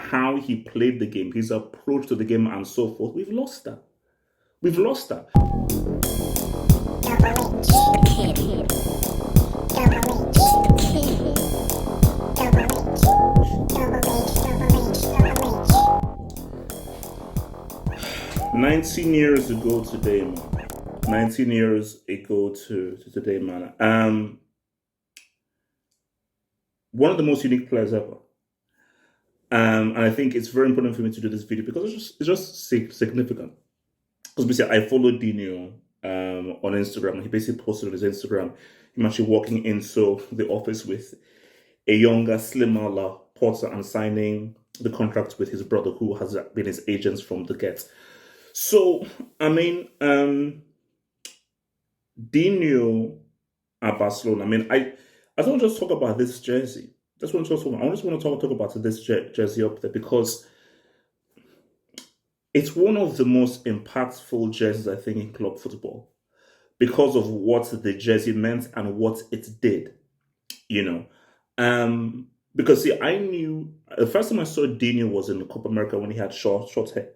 how he played the game, his approach to the game, and so forth, we've lost that. We've lost that. Double H. 19 years ago today, man. 19 years ago to today, man. One of the most unique players ever. And I think it's very important for me to do this video because it's just significant. Because basically, I followed Dino on Instagram, and he basically posted on his Instagram him actually walking into the office with a younger, slimmer Laporta and signing the contract with his brother, who has been his agents from the get. So, I mean, Dino at Barcelona. I mean, I don't just talk about this jersey. I just want to talk about this jersey up there because it's one of the most impactful jerseys, I think, in club football because of what the jersey meant and what it did, you know. Because, see, I knew the first time I saw Dino was in the Copa America when he had short hair.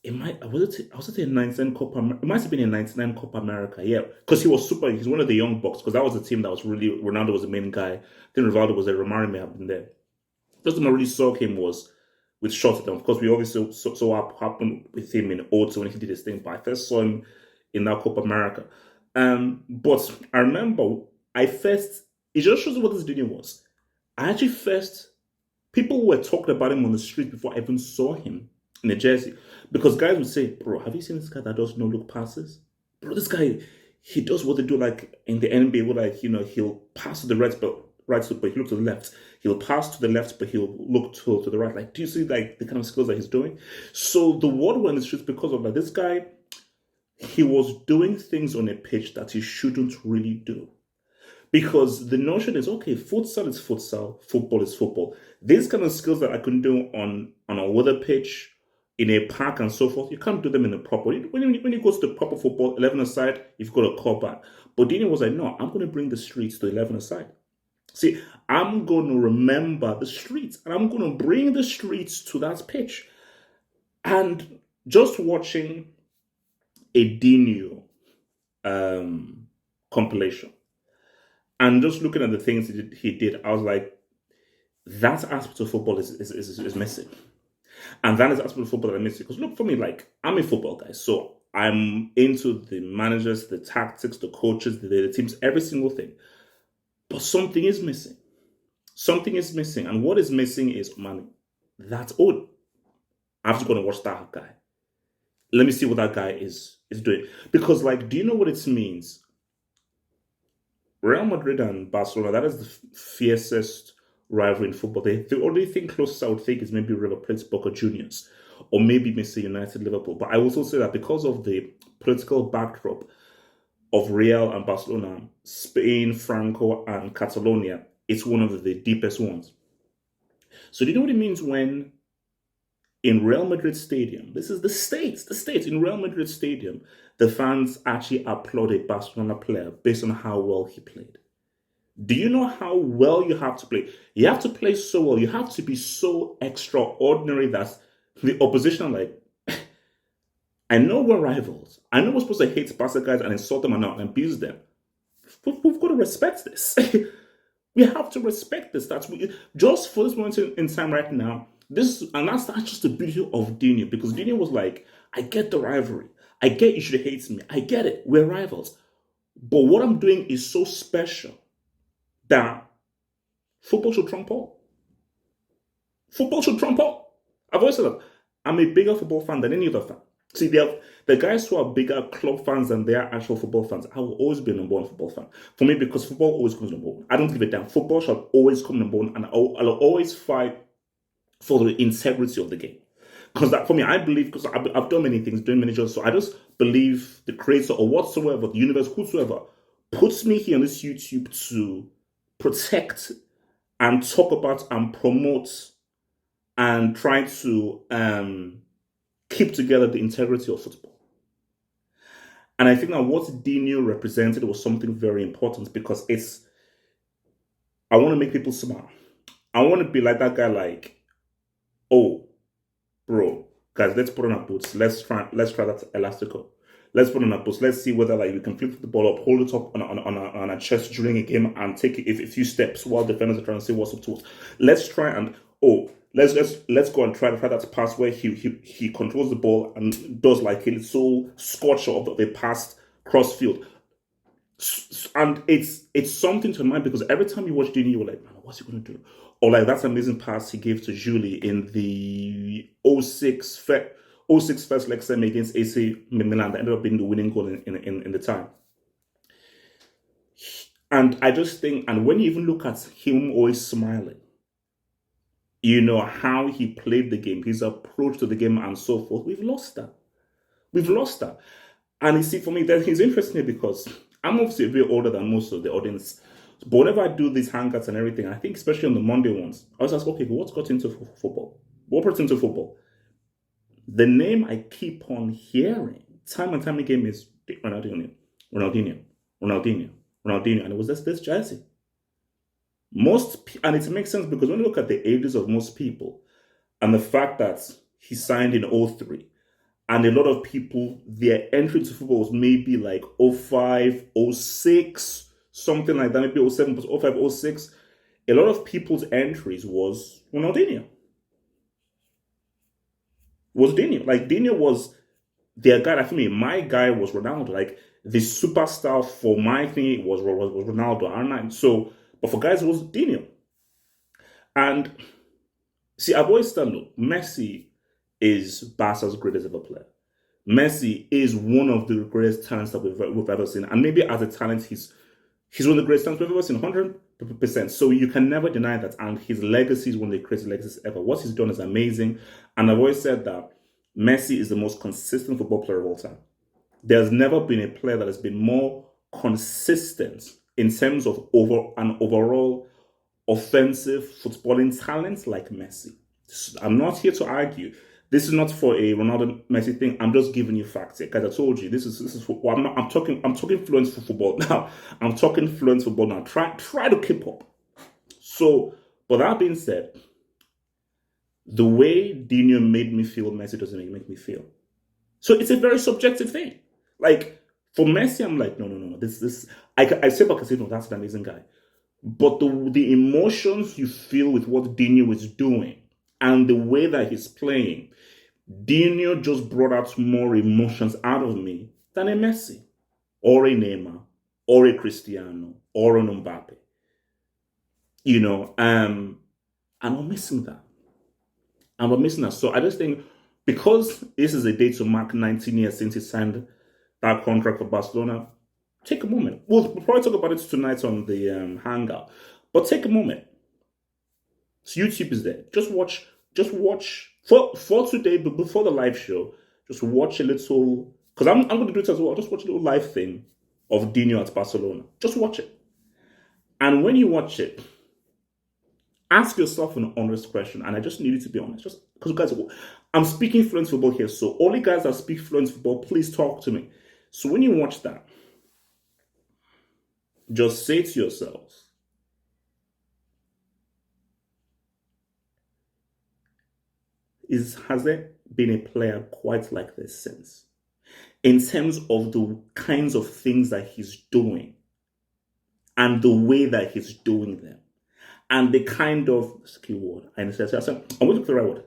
I was it in 99 Copa America? It might have been in 99 Copa America, yeah. Because he's one of the young bucks, because that was the team that was really, Ronaldo was the main guy. I think Rivaldo was there, Romario may have been there. First time I really saw him was with short hair. Of course, we obviously saw what happened with him in Auto when he did his thing, but I first saw him in that Copa America. But I remember, it just shows what this Dino was. People were talking about him on the street before I even saw him in a jersey. Because guys would say, bro, have you seen this guy that does no-look passes? Bro, this guy, he does what they do like in the NBA, where he'll pass to the right, but he'll look to the left. He'll pass to the left, but he'll look to the right. Like, do you see like the kind of skills that he's doing? So the word went in the streets because of that. This guy, he was doing things on a pitch that he shouldn't really do. Because the notion is, okay, futsal is futsal, football is football. These kind of skills that I can do on a weather pitch, in a park and so forth, you can't do them in the proper. When you go to the proper football, 11-a-side, you've got a call back. But Dino was like, no, I'm going to bring the streets to 11-a-side. See, I'm going to remember the streets, and I'm going to bring the streets to that pitch. And just watching a Dino compilation, and just looking at the things he did, I was like, that aspect of football is missing. And that is aspect of football that I miss. Because look, for me, like, I'm a football guy. So I'm into the managers, the tactics, the coaches, the teams, every single thing. But something is missing. Something is missing. And what is missing is money. That's all. I have to go and watch that guy. Let me see what that guy is doing. Because, like, do you know what it means? Real Madrid and Barcelona, that is the fiercest rivalry in football. The only thing closest I would think is maybe River Plate, Boca Juniors, or maybe Mr. United, Liverpool. But I will also say that because of the political backdrop of Real and Barcelona, Spain, Franco, and Catalonia, it's one of the deepest ones. So do you know what it means when in Real Madrid Stadium, this is the States, in Real Madrid Stadium, the fans actually applaud a Barcelona player based on how well he played? Do you know how well you have to play? You have to play so well. You have to be so extraordinary that the opposition are like, I know we're rivals. I know we're supposed to hate Barca guys and insult them and abuse them. We've got to respect this. We have to respect this. Just for this moment in time right now, that's just the beauty of Dino, because Dino was like, I get the rivalry. I get you should hate me. I get it. We're rivals. But what I'm doing is so special that football should trump all. Football should trump all. I've always said that. I'm a bigger football fan than any other fan. See, the guys who are bigger club fans than they are actual football fans. I will always be a number one football fan. For me, because football always comes number one. I don't give a damn. Football shall always come number one, and I'll always fight for the integrity of the game. Because for me, I believe, because I've done many things, doing many jobs, so I just believe the creator or whatsoever, the universe, whosoever, puts me here on this YouTube to protect and talk about and promote and try to keep together the integrity of football. And I think that what Dino represented was something very important, because I want to make people smile. I want to be like that guy, like, oh, guys, let's put on our boots. Let's try that elastical. Let's put on our boots. Let's see whether like we can flip the ball up, hold it up on our chest during a game, and take it a few steps while defenders are trying to see what's up to us. Let's try and let's go and try that pass where he controls the ball and does like a little scorcher of a pass cross field. And it's something to mind because every time you watch Dini, you're like, man, what's he going to do? Or like that amazing pass he gave to Julie in the 06 first leg semi against AC Milan that ended up being the winning goal in the time. And I just think, and when you even look at him always smiling, you know, how he played the game, his approach to the game and so forth, we've lost that. And you see, for me, that he's interesting because I'm obviously a bit older than most of the audience. But whenever I do these hangouts and everything, I think especially on the Monday ones, I always ask, okay, what's got into football? What brought into football? The name I keep on hearing time and time again is Ronaldinho. And it was just this jersey. And it makes sense because when you look at the ages of most people and the fact that he signed in 03, and a lot of people, their entry to football was maybe like 05, 06, something like that, maybe 07, but 05, 06. A lot of people's entries was Ronaldinho. Like, Dino was their guy. For me, my guy was Ronaldo. Like, the superstar for my thing was Ronaldo. But for guys, it was Dino. And see, I've always said, look, Messi is Barca's greatest ever player. Messi is one of the greatest talents that we've ever seen. And maybe as a talent, he's one of the greatest talents we've ever seen, 100%. So you can never deny that. And his legacy is one of the greatest legacies ever. What he's done is amazing. And I've always said that Messi is the most consistent football player of all time. There's never been a player that has been more consistent in terms of overall offensive footballing talent like Messi. I'm not here to argue. This is not for a Ronaldo Messi thing. I'm just giving you facts here. Guys, I told you this is football. I'm talking fluent for football now. I'm talking fluent football now. Try to keep up. So, but that being said, the way Dino made me feel, Messi doesn't make me feel. So it's a very subjective thing. Like, for Messi, I'm like, no. I say back and say, no, that's an amazing guy. But the emotions you feel with what Dino is doing and the way that he's playing, Dino just brought out more emotions out of me than a Messi, or a Neymar, or a Cristiano, or an Mbappe. You know, and I'm missing that. So I just think, because this is a day to mark 19 years since he signed that contract for Barcelona, take a moment. We'll probably talk about it tonight on the hangout, but take a moment. So YouTube is there. Just watch for today, but before the live show, just watch a little, because I'm going to do it as well. Just watch a little live thing of Dino at Barcelona. Just watch it. And when you watch it, ask yourself an honest question, and I just need you to be honest. Just because, guys, I'm speaking fluent football here, so all you guys that speak fluent football, please talk to me. So when you watch that, just say to yourselves, has there been a player quite like this since? In terms of the kinds of things that he's doing, and the way that he's doing them. And the kind of keyword, I'm going to look for the right word.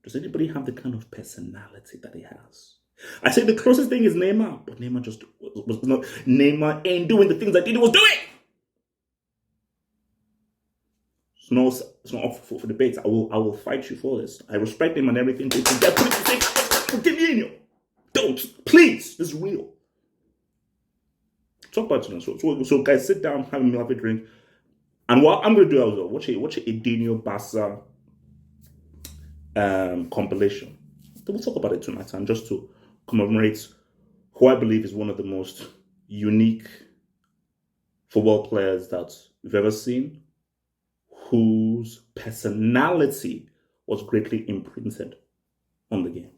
Does anybody have the kind of personality that he has? I say the closest thing is Neymar, but Neymar just was not. Neymar ain't doing the things that Dino was doing. It's not up for debate. I will fight you for this. I respect him and everything. Don't, please. This is real. Talk about it. So guys, sit down, have a meal, have a drink. And what I'm going to do is watch a Dino Barca compilation. We'll talk about it tonight, and just to commemorate who I believe is one of the most unique football players that we've ever seen, whose personality was greatly imprinted on the game.